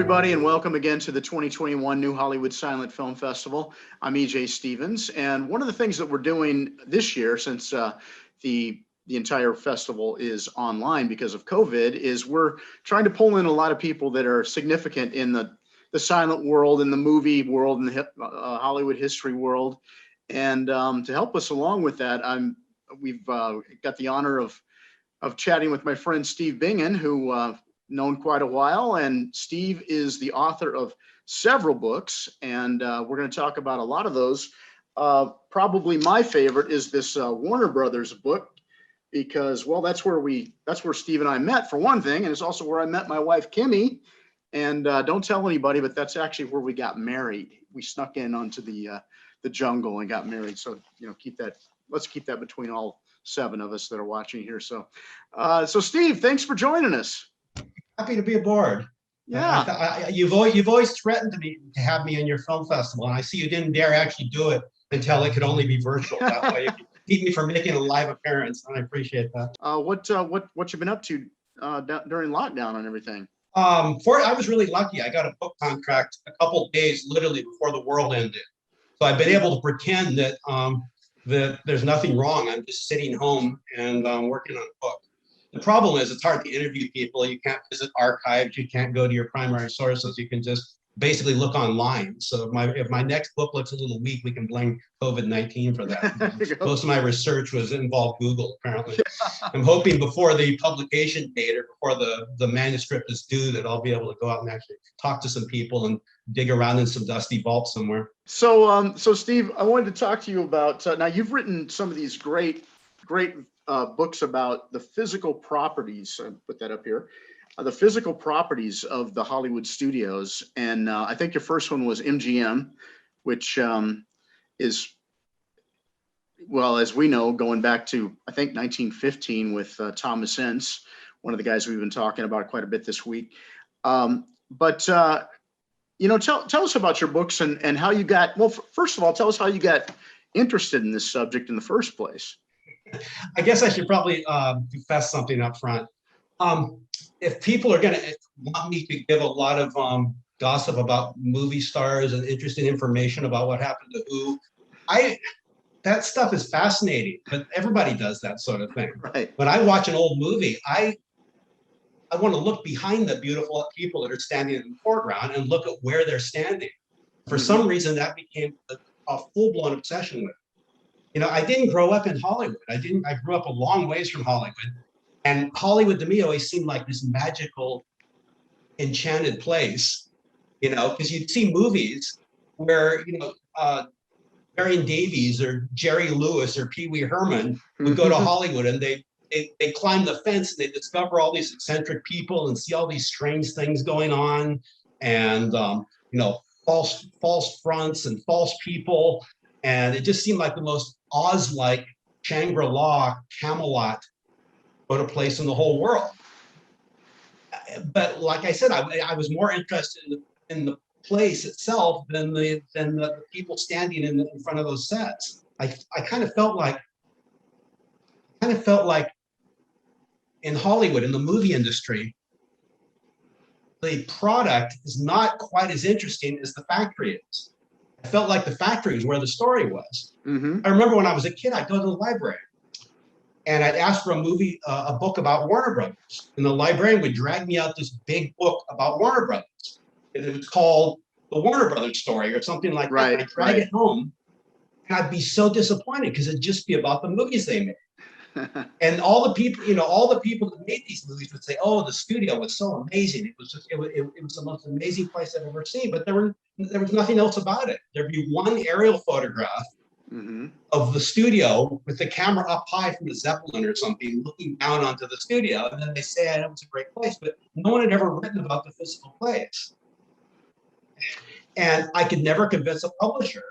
everybody, and welcome again to the 2021 Newhallywood Silent Film Festival. I'm E.J. Stevens, and one of the things that we're doing this year, since the entire festival is online because of COVID, is we're trying to pull in a lot of people that are significant in the silent world, in the movie world, in the Hollywood history world. And to help us along with that, we've got the honor of chatting with my friend Steve Bingen, who known quite a while, and Steve is the author of several books, and we're going to talk about a lot of those. Probably my favorite is this Warner Brothers book, because, well, that's where Steve and I met, for one thing, and it's also where I met my wife Kimmy. And don't tell anybody, but that's actually where we got married. We snuck in onto the jungle and got married. So let's keep that between all 7 of us that are watching here. So Steve, thanks for joining us. Happy to be aboard. Yeah. You've always threatened to have me in your film festival, and I see you didn't dare actually do it until it could only be virtual. That way, you can keep me from making a live appearance, and I appreciate that. What you been up to during lockdown and everything? I was really lucky. I got a book contract a couple of days, literally before the world ended. So I've been able to pretend that that there's nothing wrong. I'm just sitting home and working on a book. The problem is it's hard to interview people. You can't visit archives. You can't go to your primary sources. You can just basically look online. So if my next book looks a little weak, we can blame COVID-19 for that. Most of my research was involved Google, apparently. I'm hoping before the publication date or before the manuscript is due that I'll be able to go out and actually talk to some people and dig around in some dusty vault somewhere. So Steve, I wanted to talk to you about, now you've written some of these great books about the physical properties, put that up here, the physical properties of the Hollywood studios. And I think your first one was MGM, which is, well, as we know, going back to, I think, 1915 with Thomas Ince, one of the guys we've been talking about quite a bit this week. Tell us about your books and how you got, well, first of all, tell us how you got interested in this subject in the first place. I guess I should probably confess something up front. If people are going to want me to give a lot of gossip about movie stars and interesting information about what happened to who, that stuff is fascinating, but everybody does that sort of thing. Right. When I watch an old movie, I want to look behind the beautiful people that are standing in the foreground and look at where they're standing. For some reason, that became a full-blown obsession with it. I didn't grow up in Hollywood. I grew up a long ways from Hollywood. And Hollywood to me always seemed like this magical, enchanted place, because you'd see movies where, Marion Davies or Jerry Lewis or Pee Wee Herman would go to Hollywood and they climb the fence and they discover all these eccentric people and see all these strange things going on and, false fronts and false people. And it just seemed like the most Oz-like Shangri-La, Camelot sort of place in the whole world. But like I said, I was more interested in the place itself than the people standing in front of those sets. I kind of felt like in Hollywood, in the movie industry, the product is not quite as interesting as the factory is. I felt like the factory is where the story was. I remember when I was a kid, I'd go to the library and I'd ask for a book about Warner Brothers. And the librarian would drag me out this big book about Warner Brothers. It was called The Warner Brothers Story or something like that. And I'd drag it home and I'd be so disappointed because it'd just be about the movies they made. And all the people that made these movies would say, "Oh, the studio was so amazing. It was the most amazing place I've ever seen." But there was nothing else about it. There'd be one aerial photograph of the studio with the camera up high from the Zeppelin or something, looking down onto the studio, and then they say, "It was a great place," but no one had ever written about the physical place. And I could never convince a publisher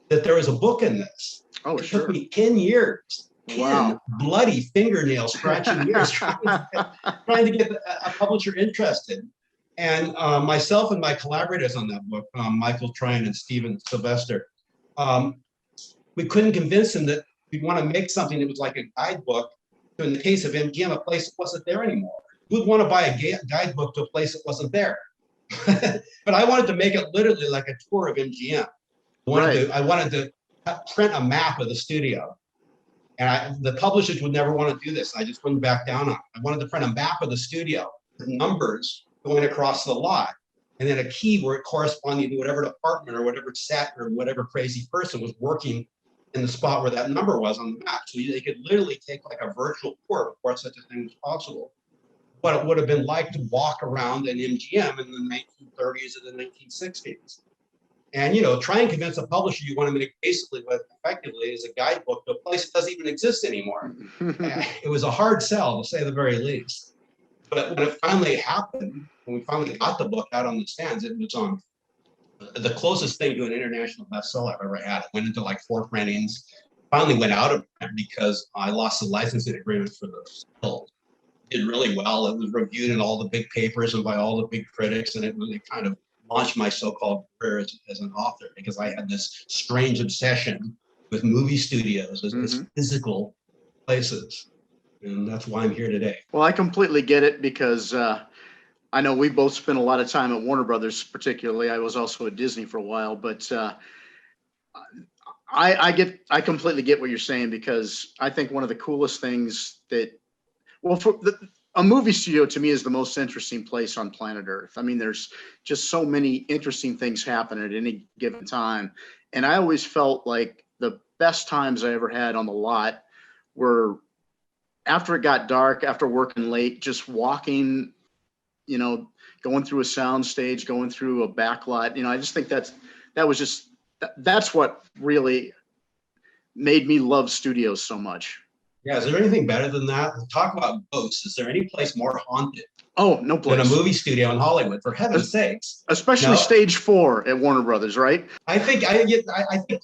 that there was a book in this. Oh, it sure. took me 10 years. 10 Wow. bloody fingernail scratching years trying to get a publisher interested. And myself and my collaborators on that book, Michael Tryon and Steven Sylvester, we couldn't convince them that we'd want to make something that was like a guidebook to, in the case of MGM, a place that wasn't there anymore. Who'd want to buy a guidebook to a place that wasn't there? But I wanted to make it literally like a tour of MGM. I wanted to print a map of the studio. And the publishers would never want to do this. I just wouldn't back down on it. I wanted to print a map of the studio with numbers going across the lot, and then a key where it corresponded to whatever department or whatever set or whatever crazy person was working in the spot where that number was on the map. So they could literally take like a virtual tour before such a thing was possible. What it would have been like to walk around an MGM in the 1930s or the 1960s. And, try and convince a publisher you want to make basically what effectively is a guidebook to a place that doesn't even exist anymore. It was a hard sell, to say the very least. But when it finally happened, when we finally got the book out on the stands, it was the closest thing to an international bestseller I've ever had. It went into like 4 printings, finally went out of print because I lost the licensing agreement for the stills. It did really well. It was reviewed in all the big papers and by all the big critics, and it really kind of launched my so-called career as an author, because I had this strange obsession with movie studios as physical places. And that's why I'm here today. Well, I completely get it, because I know we both spent a lot of time at Warner Brothers, particularly. I was also at Disney for a while, but I completely get what you're saying, because I think one of the coolest things a movie studio to me is the most interesting place on planet Earth. I mean, there's just so many interesting things happen at any given time. And I always felt like the best times I ever had on the lot were after it got dark, after working late, just walking, going through a sound stage, going through a back lot. I just think that's what really made me love studios so much. Yeah, is there anything better than that? Talk about ghosts. Is there any place more haunted? Oh, no place. Than a movie studio in Hollywood, for heaven's sakes. Especially Stage 4 at Warner Brothers, right? I think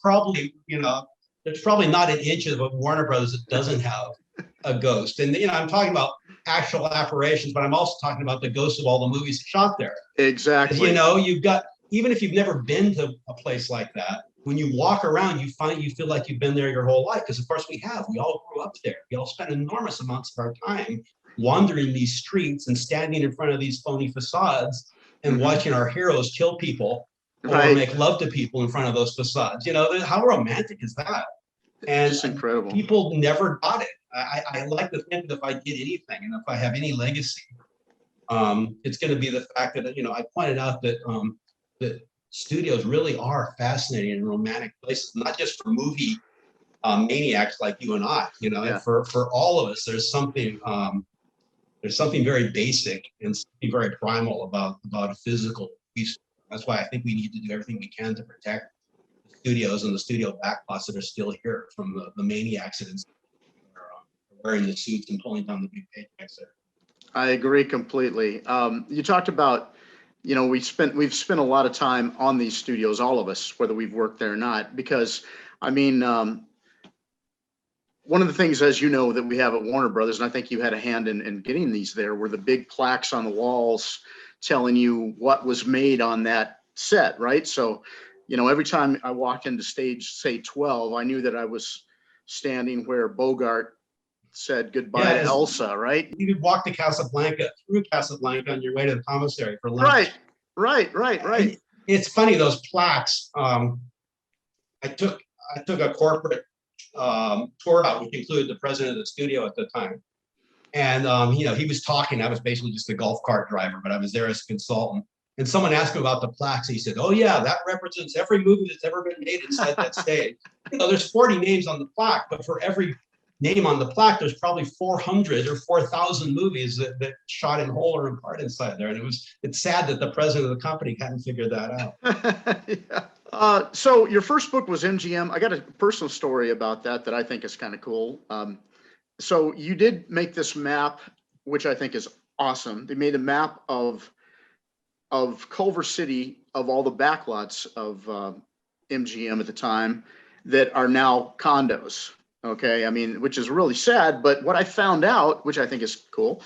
probably, there's probably not an inch of Warner Brothers that doesn't have a ghost. And, I'm talking about actual apparitions, but I'm also talking about the ghosts of all the movies shot there. Exactly. You've got, even if you've never been to a place like that, when you walk around, you feel like you've been there your whole life, because of course we have. We all grew up there. We all spent enormous amounts of our time wandering these streets and standing in front of these phony facades and watching our heroes kill people or make love to people in front of those facades. How romantic is that? And it's incredible. People never got it. I like to think that if I did anything and if I have any legacy, it's going to be the fact that, I pointed out that that studios really are fascinating and romantic places, not just for movie maniacs like you and I. For all of us, there's something very basic and something very primal about a physical piece. That's why I think we need to do everything we can to protect the studios and the studio backlots that are still here from the maniacs that are wearing the suits and pulling down the big paychecks there. I agree completely. You talked about, we've spent a lot of time on these studios, all of us, whether we've worked there or not, because one of the things, as you know, that we have at Warner Brothers, and I think you had a hand in getting these there, were the big plaques on the walls telling you what was made on that set, right? So, every time I walked into stage, say 12, I knew that I was standing where Bogart said goodbye to Elsa, right? You could walk to through Casablanca on your way to the commissary for lunch. Right. It's funny, those plaques. I took a corporate tour out, which included the president of the studio at the time. And, he was talking. I was basically just a golf cart driver, but I was there as a consultant. And someone asked him about the plaques. He said, "Oh, yeah, that represents every movie that's ever been made inside that stage." There's 40 names on the plaque, but for every name on the plaque, there's probably 400 or 4,000 movies that shot in whole or in part inside there. And it's sad that the president of the company hadn't figured that out. Yeah. So your first book was MGM. I got a personal story about that I think is kind of cool. So you did make this map, which I think is awesome. They made a map of Culver City, of all the backlots of MGM at the time that are now condos. Okay, which is really sad. But what I found out, which I think is cool,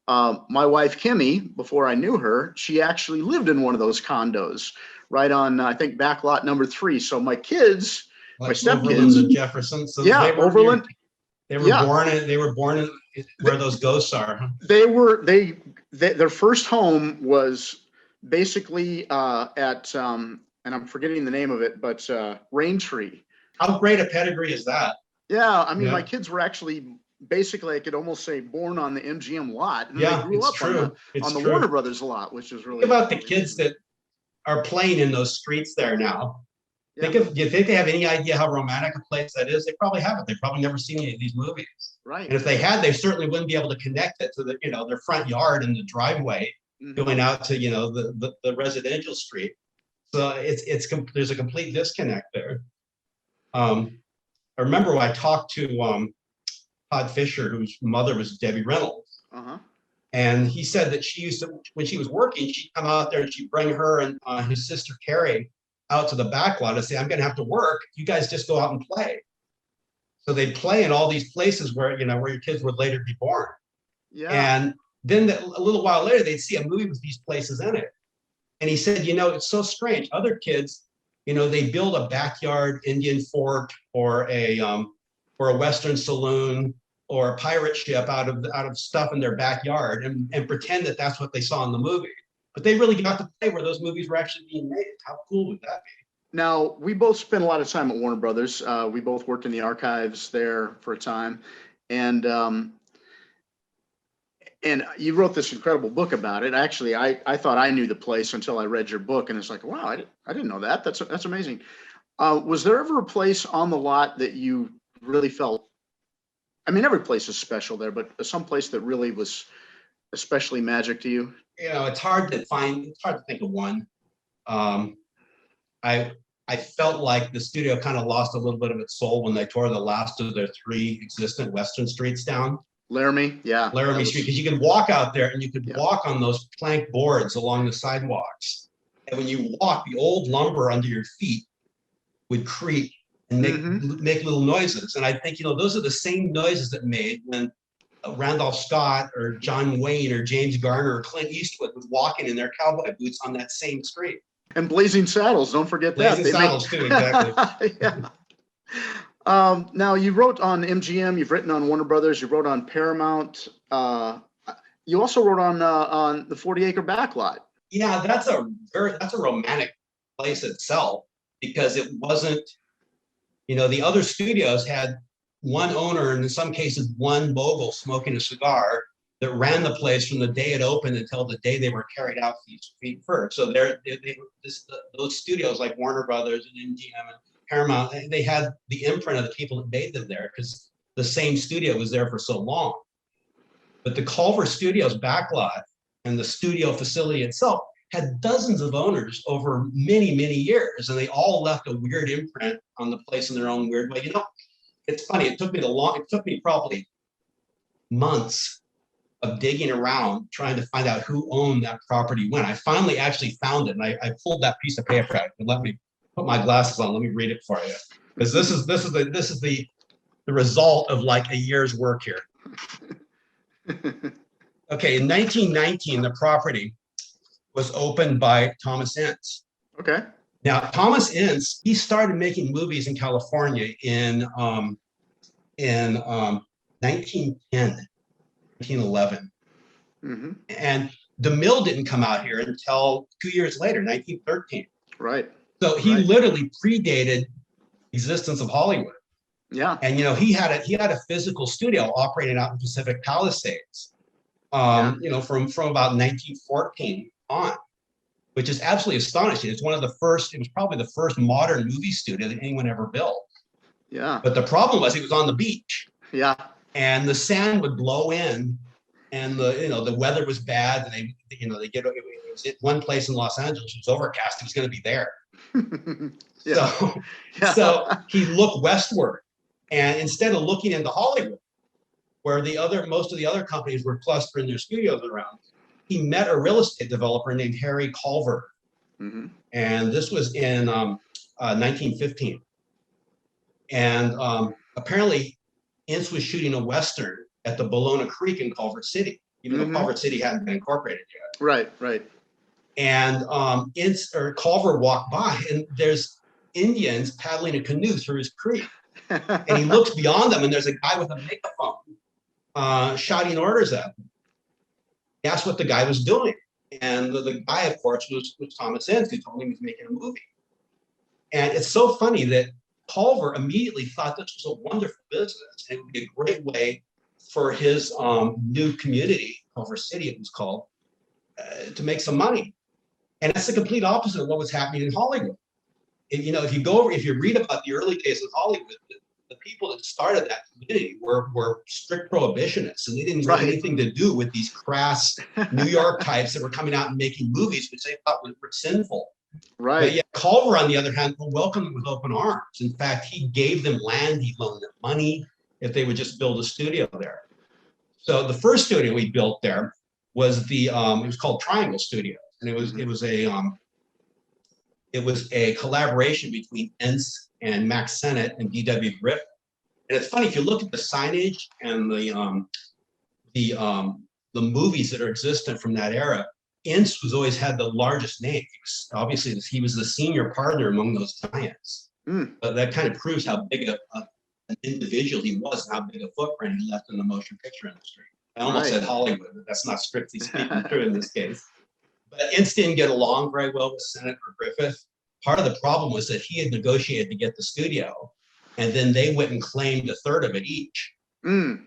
my wife Kimmy, before I knew her, she actually lived in one of those condos right on, I think, backlot number 3. So my kids, my stepkids, and Jefferson. So Overland. They were born in where those ghosts are. Their first home was basically at and I'm forgetting the name of it, but Raintree. How great a pedigree is that? Yeah, I mean, Yeah. my kids were actually basically, I could almost say, born on the MGM lot, and they Yeah, grew it's up on true. It's the true. Warner Brothers lot, which is really Think about the really kids amazing. that are playing in those streets there now. Yeah. Do you think they have any idea how romantic a place that is? They probably haven't. They've probably never seen any of these movies. Right. And if they had, they certainly wouldn't be able to connect it to the, their front yard and the driveway going out to, the residential street. So there's a complete disconnect there. I remember when I talked to Todd Fisher, whose mother was Debbie Reynolds. And he said that she used to, when she was working, she'd come out there and she'd bring her and his sister Carrie out to the back lot and say, I'm going to have to work. You guys just go out and play. So they'd play in all these places where, where your kids would later be born. Yeah. And then a little while later, they'd see a movie with these places in it. And he said, it's so strange. Other kids, they build a backyard Indian fort or a Western saloon or a pirate ship out of stuff in their backyard and pretend that that's what they saw in the movie. But they really got to play where those movies were actually being made. How cool would that be? Now, we both spent a lot of time at Warner Brothers. We both worked in the archives there for a time. And you wrote this incredible book about it. Actually, I thought I knew the place until I read your book. And it's like, wow, I didn't know that. That's amazing. Was there ever a place on the lot that you really felt, I mean, every place is special there, but some place that really was especially magic to you? It's hard to think of one. I felt like the studio kind of lost a little bit of its soul when they tore the last of their 3 existent Western streets down. Laramie, yeah. Laramie Street, because you could walk out there and you could walk on those plank boards along the sidewalks. And when you walk, the old lumber under your feet would creak and make little noises. And I think, those are the same noises that made when Randolph Scott or John Wayne or James Garner or Clint Eastwood was walking in their cowboy boots on that same street. And Blazing Saddles, don't forget that. Blazing Saddles too, exactly. Yeah. Now, you wrote on MGM, you've written on Warner Brothers, you wrote on Paramount. You also wrote on the 40-acre backlot. Yeah, that's a romantic place itself, because it wasn't, the other studios had one owner and in some cases one mogul smoking a cigar that ran the place from the day it opened until the day they were carried out feet first. So those studios like Warner Brothers and MGM and Paramount, they had the imprint of the people that made them there because the same studio was there for so long. But the Culver Studios backlot and the studio facility itself had dozens of owners over many, many years, and they all left a weird imprint on the place in their own weird way. It's funny. It took me probably months of digging around trying to find out who owned that property when. I finally actually found it, and I pulled that piece of paper out. And let me put my glasses on. Let me read it for you, because this is the result of like a year's work here. Okay, in 1919, the property was opened by Thomas Ince. Okay. Now, Thomas Ince, he started making movies in California in 1910, 1911. And The Mill didn't come out here until 2 years later, 1913. Right. So he literally predated existence of Hollywood. Yeah. And he had a physical studio operating out in Pacific Palisades, from about 1914 on, which is absolutely astonishing. It's it was probably the first modern movie studio that anyone ever built. Yeah. But the problem was it was on the beach. Yeah. And the sand would blow in, and the weather was bad, and it was at one place in Los Angeles, it was overcast, it was going to be there. So he looked westward, and instead of looking into Hollywood, where most of the other companies were clustering their studios around, he met a real estate developer named Harry Culver. And this was in 1915. And apparently Ince was shooting a Western at the Bologna Creek in Culver City, even though Culver City hadn't been incorporated yet. Right. And Culver walked by, and there's Indians paddling a canoe through his creek. And he looks beyond them, and there's a guy with a megaphone shouting orders at him. That's what the guy was doing. And the guy, of course, was Thomas Ince, who told him he was making a movie. And it's so funny that Culver immediately thought this was a wonderful business. And it would be a great way for his new community, Culver City it was called, to make some money. And that's the complete opposite of what was happening in Hollywood. And, you know, if you read about the early days of Hollywood, the people that started that community were strict prohibitionists, and they didn't have anything to do with these crass New York types that were coming out and making movies which they thought were sinful. Right. But yet Culver, on the other hand, welcomed them with open arms. In fact, he gave them land, he loaned them money if they would just build a studio there. So the first studio we built there was it was called Triangle Studios, and it was a collaboration between Ince and Max Sennett and D.W. Griffith. And it's funny, if you look at the signage and the movies that are existent from that era, Ince was always had the largest name. He was the senior partner among those giants. But that kind of proves how big an individual he was and how big a footprint he left in the motion picture industry. I almost said Hollywood, but that's not strictly speaking true in this case. But Ince didn't get along very well with Sennett or Griffith. Part of the problem was that he had negotiated to get the studio, and then they went and claimed a third of it each. So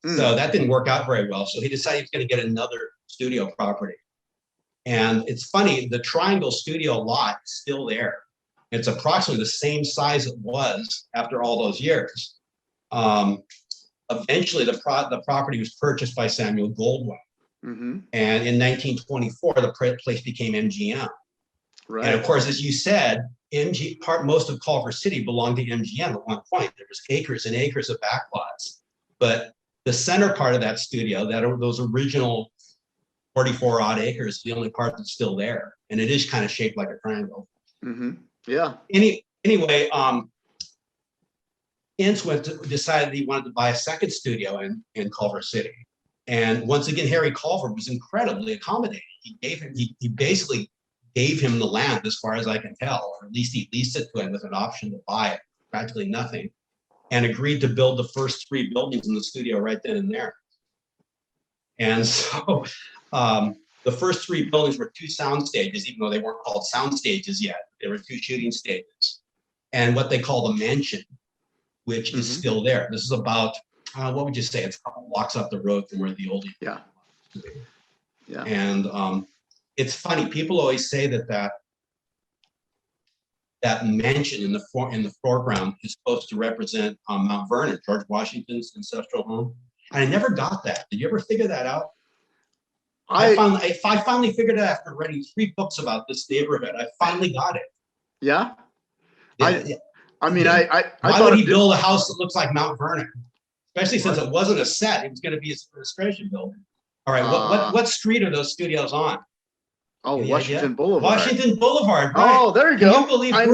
that didn't work out very well. So he decided he was going to get another studio property. And it's funny, the Triangle Studio lot is still there. It's approximately the same size it was after all those years. Eventually, the property was purchased by Samuel Goldwyn. And in 1924, the place became MGM. Right. And of course, as you said, most of Culver City belonged to MGM at one point. There was acres and acres of backlots. But the center part of that studio, those original 44 odd acres, the only part that's still there. And it is kind of shaped like a triangle. Yeah. Anyway, Ince decided he wanted to buy a second studio in Culver City. And once again, Harry Culver was incredibly accommodating. He basically gave him the land, as far as I can tell, or at least he leased it to him with an option to buy it, practically nothing, and agreed to build the first 3 buildings in the studio right then and there. And so the first 3 buildings were 2 sound stages, even though they weren't called sound stages yet. They were 2 shooting stages, and what they call the mansion, which is still there. This is about, what would you say? It's a couple blocks up the road from where the old. Yeah. And it's funny. People always say that mansion in the foreground is supposed to represent Mount Vernon, George Washington's ancestral home. And I never got that. Did you ever figure that out? I finally figured it out after reading 3 books about this neighborhood. I finally got it. Yeah. I mean, why would he build a house that looks like Mount Vernon? Especially since it wasn't a set, it was going to be a administration building. All right, what street are those studios on? Oh, Washington Boulevard. Washington Boulevard. Right. Oh, there you go. Can you believe I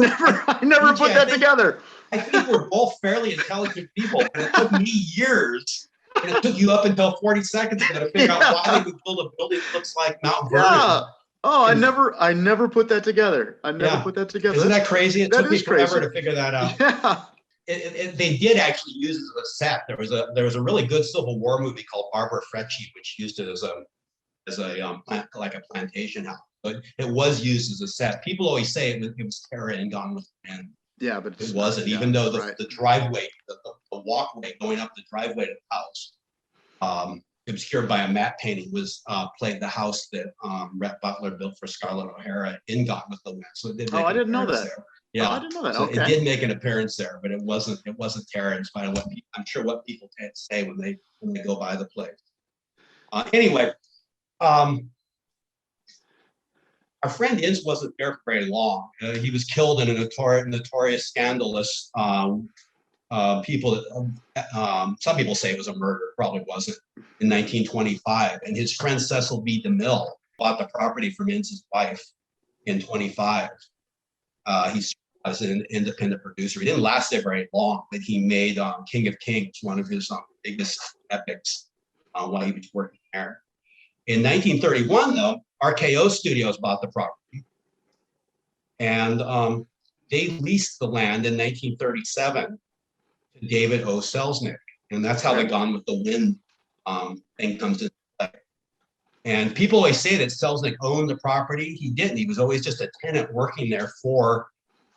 never put that together. I think we're both fairly intelligent people, and it took me years, and it took you up until 40 seconds ago to figure out why they would build a building that looks like Mount Vernon. Yeah. Oh, I never put that together. Put that together. Isn't that crazy? It took me forever crazy to figure that out. Yeah. They did actually use it as a set. There was a really good Civil War movie called Barbara Frecci, which used it as a plantation house. But it was used as a set. People always say it was Tara and Gone with the Wind. Yeah, but it wasn't. Even though the driveway, the walkway going up the driveway to the house, obscured by a matte painting, was played the house that Rhett Butler built for Scarlett O'Hara in Gone with the Wind. So it did. I didn't know that. There. Yeah, I didn't know that. So okay. It did make an appearance there, but it wasn't Tara, in spite of what people say when they go by the place. Anyway, our friend Ince wasn't there for very long. He was killed in a notorious scandalous some people say it was a murder, probably wasn't, in 1925. And his friend Cecil B. DeMille bought the property from Ince's wife in 25. He was an independent producer. He didn't last there very long, but he made King of Kings one of his biggest epics while he was working there. In 1931, though, RKO Studios bought the property, and they leased the land in 1937 to David O. Selznick, and that's how the Gone with the Wind thing comes into play. And people always say that Selznick owned the property. He didn't. He was always just a tenant working there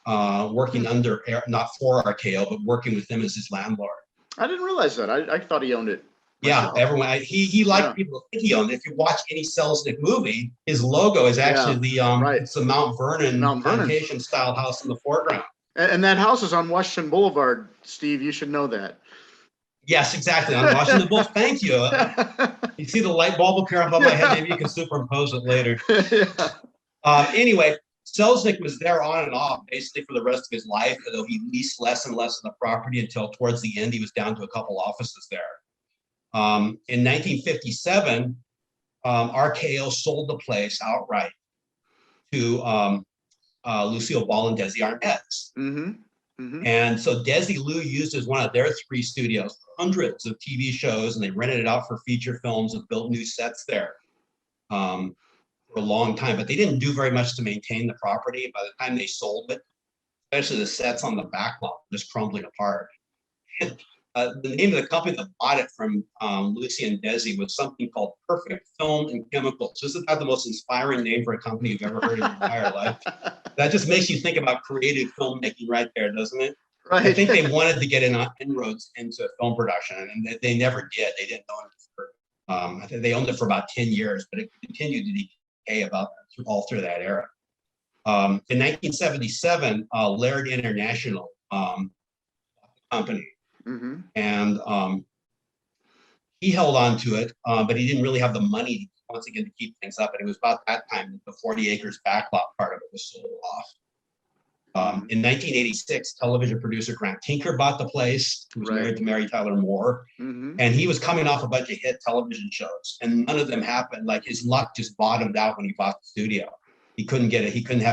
working under, not for RKO, but working with them as his landlord. I didn't realize that. I thought he owned it Yeah, myself. everyone. He liked people to think he owned it. If you watch any Selznick movie, his logo is actually it's the Mount Vernon plantation style house in the foreground. And that house is on Washington Boulevard, Steve. You should know that. Yes, exactly. On Washington Boulevard. Thank you. You see the light bulb appear above my head. Maybe you can superimpose it later. Anyway, Selznick was there on and off basically for the rest of his life, although he leased less and less of the property until towards the end he was down to a couple offices there. In 1957, RKO sold the place outright to Lucille Ball and Desi Arnaz. And so Desi Lou used as one of their 3 studios, hundreds of TV shows, and they rented it out for feature films and built new sets there for a long time. But they didn't do very much to maintain the property. By the time they sold it, especially the sets on the back lot, just crumbling apart. The name of the company that bought it from Lucy and Desi was something called Perfect Film and Chemicals. This is not the most inspiring name for a company you've ever heard in your entire life. That just makes you think about creative filmmaking right there, doesn't it? Right. I think they wanted to get inroads into film production, and they never did. They didn't own it for, I think they owned it for about 10 years, but it continued to decay all through that era. In 1977, Laird International company. And he held on to it, but he didn't really have the money once again to keep things up. And it was about that time that the 40 acres backlot part of it was sold off. In 1986, television producer Grant Tinker bought the place. He was married to Mary Tyler Moore, and he was coming off a bunch of hit television shows, and none of them happened. Like his luck just bottomed out when he bought the studio. He couldn't get it. He couldn't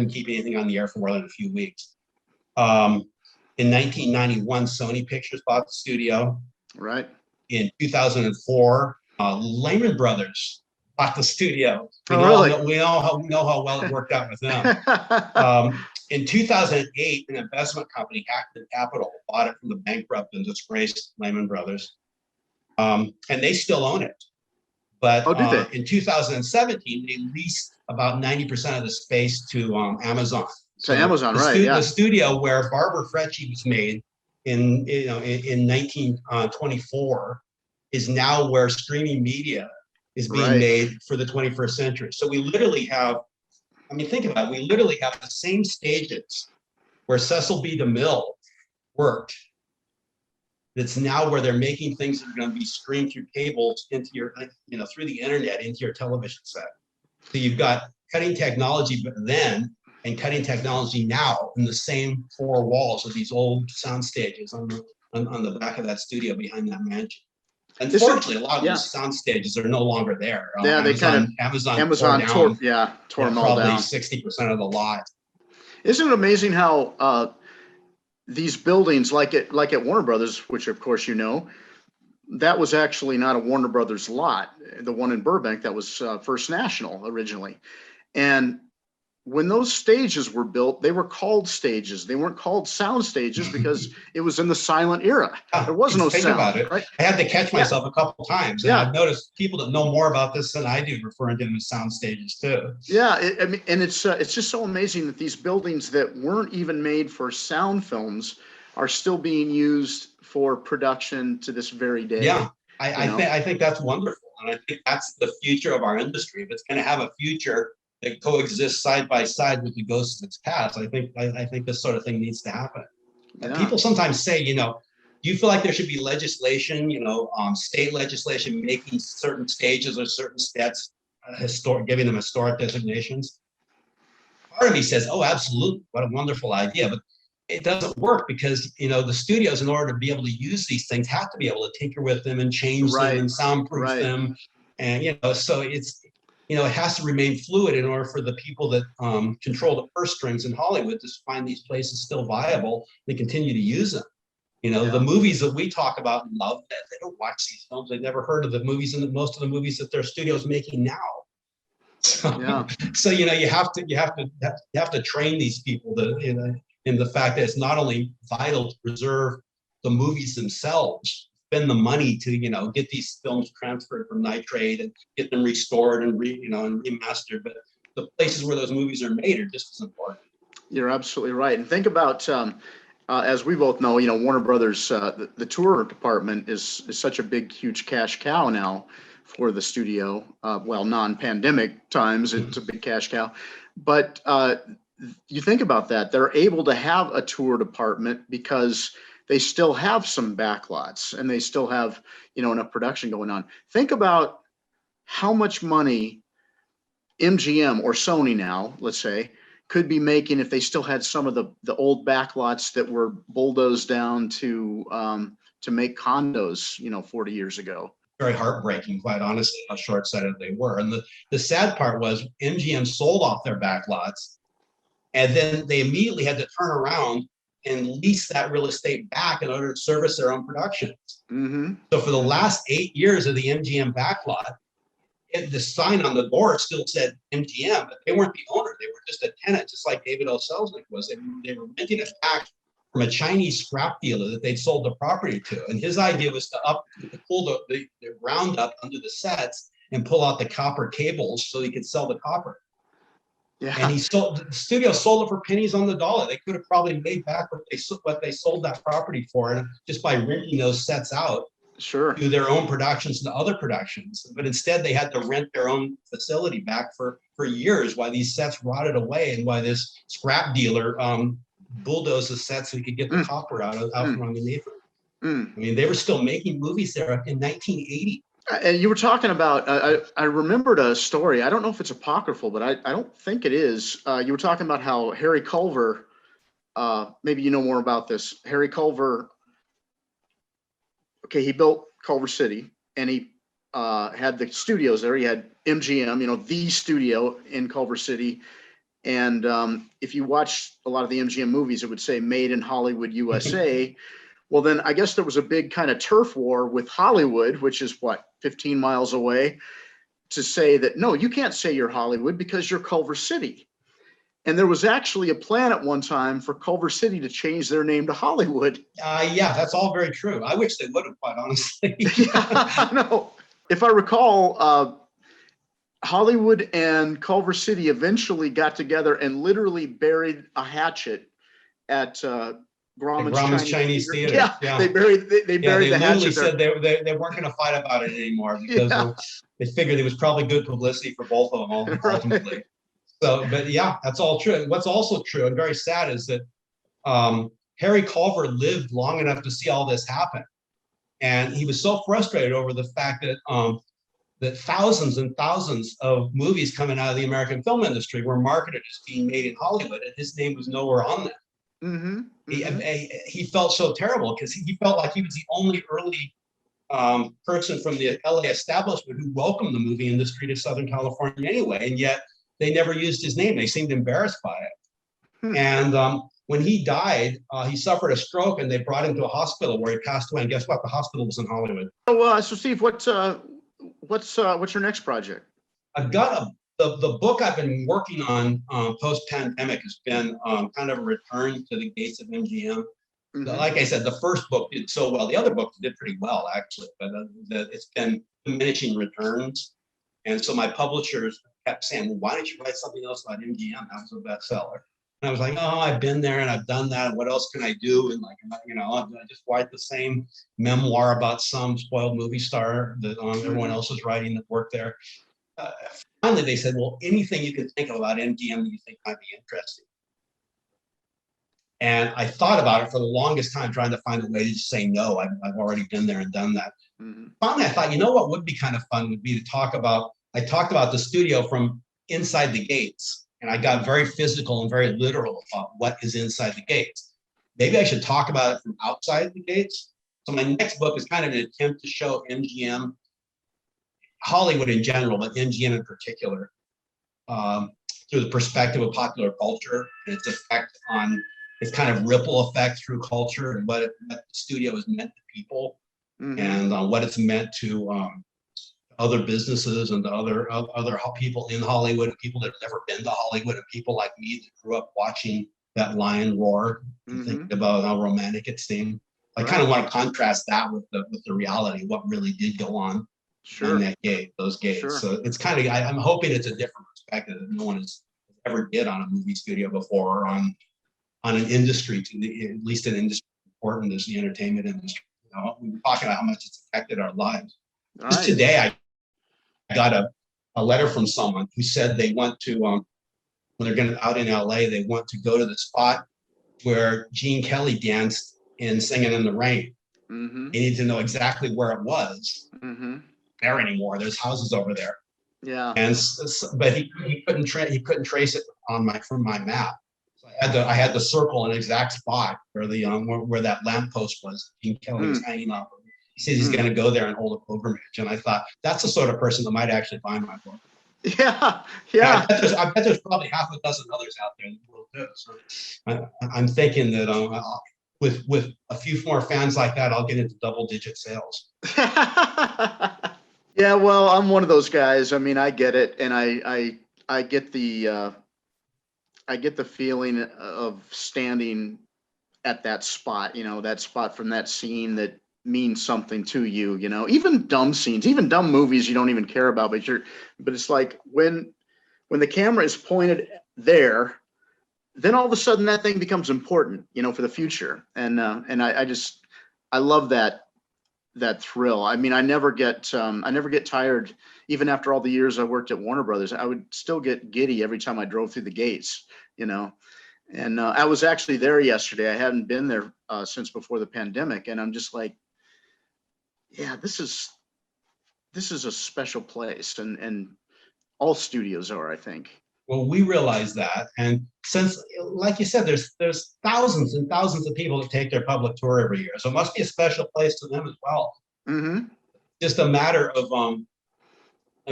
keep anything on the air for more than a few weeks. In 1991, Sony Pictures bought the studio. Right. In 2004, Lehman Brothers bought the studio. We know how well it worked out with them. In 2008, an investment company, Active Capital, bought it from the bankrupt and disgraced Lehman Brothers, and they still own it. But in 2017, they leased about 90% of the space to Amazon. So Amazon, the studio where Barbara Frecci was made in 1924 is now where streaming media is being made for the 21st century. So we literally have, I mean, think about it. We literally have the same stages where Cecil B. DeMille worked. That's now where they're making things that are going to be streamed through cables into your, through the internet into your television set. So you've got cutting technology then and cutting technology now in the same 4 walls of these old sound stages on the back of that studio behind that mansion. Unfortunately, a lot of these sound stages are no longer there. Yeah, Amazon tore them all down. Probably 60% of the lot. Isn't it amazing how these buildings, like at Warner Brothers, which of course that was actually not a Warner Brothers lot. The one in Burbank, that was First National originally, and when those stages were built, they were called stages. They weren't called sound stages because it was in the silent era. There was no sound. About it. Right? I had to catch myself a couple times. And I've noticed people that know more about this than I do referring to them as sound stages too. Yeah, it's just so amazing that these buildings that weren't even made for sound films are still being used for production to this very day. Yeah, I think that's wonderful, and I think that's the future of our industry. If it's going to have a future that coexist side by side with the ghosts of its past, I think this sort of thing needs to happen. Yeah. People sometimes say, do you feel like there should be legislation, state legislation making certain stages or certain sets giving them historic designations? Part of me says, oh, absolutely, what a wonderful idea, but it doesn't work because the studios, in order to be able to use these things, have to be able to tinker with them and change them and soundproof them, and so it has to remain fluid in order for the people that control the purse strings in Hollywood to find these places still viable and continue to use them. The movies that we talk about and love, they don't watch these films. They've never heard of the movies and most of the movies that their studio's making now. So you have to train these people in the fact that it's not only vital to preserve the movies themselves, spend the money to, get these films transferred from nitrate and get them restored and and remastered. But the places where those movies are made are just as important. You're absolutely right. And think about, as we both know, Warner Brothers, the tour department is such a big, huge cash cow now for the studio. Well, non-pandemic times, it's a big cash cow. But you think about that, they're able to have a tour department because they still have some backlots and they still have, enough production going on. Think about how much money MGM or Sony now, let's say, could be making if they still had some of the old backlots that were bulldozed down to make condos, 40 years ago. Very heartbreaking, quite honestly, how short-sighted they were. And the sad part was MGM sold off their backlots, and then they immediately had to turn around and lease that real estate back in order to service their own productions. Mm-hmm. So for the last 8 years of the MGM backlot, the sign on the door still said MGM, but they weren't the owner. They were just a tenant, just like David O. Selznick was. They were renting it back from a Chinese scrap dealer that they'd sold the property to. And his idea was to pull the ground up under the sets and pull out the copper cables so he could sell the copper. Yeah. And the studio sold it for pennies on the dollar. They could have probably made back what they sold that property for, and just by renting those sets out. Sure. To their own productions and other productions. But instead they had to rent their own facility back for years while these sets rotted away and while this scrap dealer bulldozed the sets so he could get the copper out from underneath them. I mean, they were still making movies there in 1980. And you were talking about, I remembered a story. I don't know if it's apocryphal, but I don't think it is. You were talking about how Harry Culver, maybe you know more about this. Harry Culver, he built Culver City, and he had the studios there. He had MGM, the studio in Culver City. And if you watch a lot of the MGM movies, it would say made in Hollywood, USA. Well, then I guess there was a big kind of turf war with Hollywood, which is 15 miles away, to say that, no, you can't say you're Hollywood because you're Culver City. And there was actually a plan at one time for Culver City to change their name to Hollywood. Yeah, that's all very true. I wish they would have, quite honestly. Yeah, no. If I recall, Hollywood and Culver City eventually got together and literally buried a hatchet at Grauman's Chinese Theater. Yeah, they buried the hatchet said they weren't going to fight about it anymore because they figured it was probably good publicity for both of them ultimately. Right. So, but yeah, that's all true. What's also true and very sad is that Harry Culver lived long enough to see all this happen. And he was so frustrated over the fact that that thousands and thousands of movies coming out of the American film industry were marketed as being made in Hollywood, and his name was nowhere on them. Mm-hmm. He felt so terrible because he felt like he was the only early person from the LA establishment who welcomed the movie industry to Southern California anyway, and yet they never used his name. They seemed embarrassed by it. And when he died, he suffered a stroke, and they brought him to a hospital where he passed away. And guess what? The hospital was in Hollywood. So Steve, what's your next project? I've got the book I've been working on post-pandemic has been kind of a return to the gates of MGM. Mm-hmm. Like I said, the first book did so well. The other books did pretty well, actually, but it's been diminishing returns. And so my publishers kept saying, well, why don't you write something else about MGM? That was a bestseller. And I was like, oh, I've been there and I've done that. What else can I do? And I just write the same memoir about some spoiled movie star that everyone else was writing that worked there. Finally, they said, well, anything you can think of about MGM that you think might be interesting. And I thought about it for the longest time, trying to find a way to just say no. I've already been there and done that. Mm-hmm. Finally, I thought, what would be kind of fun would be to talk about, I talked about the studio from inside the gates. And I got very physical and very literal about what is inside the gates. Maybe I should talk about it from outside the gates. So my next book is kind of an attempt to show MGM, Hollywood in general, but MGM in particular, through the perspective of popular culture and its effect on its kind of ripple effect through culture and what the studio has meant to people, mm-hmm. and what it's meant to other businesses and to other people in Hollywood, people that have never been to Hollywood, and people like me that grew up watching that lion roar, mm-hmm. and thinking about how romantic it seemed. I kind of want to contrast that with the reality, what really did go on Sure. that gate, those gates. Sure. So it's kind of, I'm hoping it's a different perspective that no one has ever did on a movie studio before, or on an industry, at least an industry important as the entertainment industry. You know, we were talking about how much it's affected our lives. All Just right. today, I got a letter from someone who said they want to, when they're going to out in LA, they want to go to the spot where Gene Kelly danced in Singing in the Rain. Mm-hmm. They need to know exactly where it was. Mm-hmm. There anymore. There's houses over there. Yeah. And but he couldn't trace it from my map. So I had to circle an exact spot where the where that lamppost was. Gene Kelly was hanging off of. He says he's going to go there and hold a pilgrimage. And I thought, that's the sort of person that might actually buy my book. Yeah, yeah. I bet there's probably half a dozen others out there that will do. So I'm thinking that with a few more fans like that, I'll get into double-digit sales. Yeah, well, I'm one of those guys. I mean, I get it, and I get the feeling of standing at that spot. You know, that spot from that scene that means something to you. You know, even dumb scenes, even dumb movies you don't even care about, but it's like when the camera is pointed there, then all of a sudden that thing becomes important, you know, for the future. And I love that thrill. I mean, I never get tired. Even after all the years I worked at Warner Brothers, I would still get giddy every time I drove through the gates, you know. And I was actually there yesterday. I hadn't been there since before the pandemic, and I'm just like, yeah, this is a special place, and all studios are, I think. Well, we realize that, and since, like you said, there's thousands and thousands of people that take their public tour every year, so it must be a special place to them as well. Mm-hmm. Just a matter of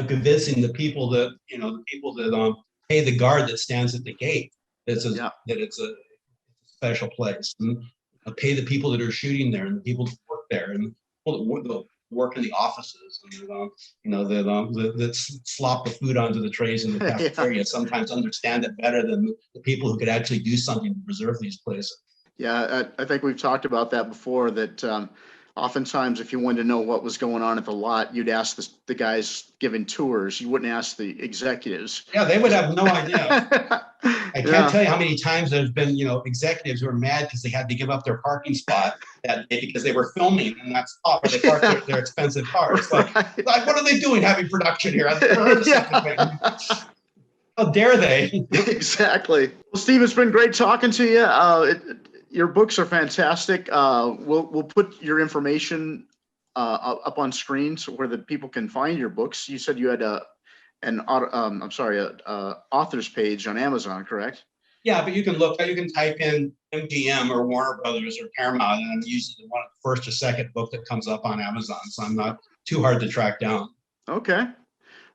convincing the people that pay the guard that stands at the gate that it's a special place, and pay the people that are shooting there, and the people that work there, and people that work in the offices, and that slop the food onto the trays in the cafeteria. Yeah. Sometimes understand it better than the people who could actually do something to preserve these places. Yeah, I think we've talked about that before, that oftentimes if you wanted to know what was going on at the lot, you'd ask the guys giving tours. You wouldn't ask the executives. Yeah, they would have no idea. I can't Yeah. tell you how many times there's been, executives who are mad because they had to give up their parking spot that day because they were filming in that spot where they parked their expensive cars. Like, what are they doing having production here? I've never heard of such a thing. How dare they? Exactly. Well, Steve, it's been great talking to you. Your books are fantastic. We'll put your information up on screen so where the people can find your books. You said you had an author's page on Amazon, correct? Yeah, but you can type in MGM or Warner Brothers or Paramount, and I'm usually one of the first or second book that comes up on Amazon, so I'm not too hard to track down. Okay.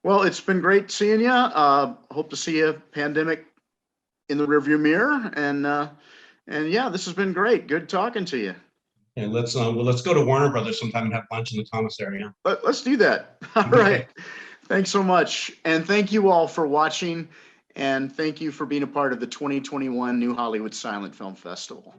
Well, it's been great seeing you. Hope to see you pandemic in the rearview mirror, and yeah, this has been great. Good talking to you. And let's go to Warner Brothers sometime and have lunch in the commissary. Yeah? Let's do that. All right. Thanks so much. And thank you all for watching. And thank you for being a part of the 2021 New Hollywood Silent Film Festival.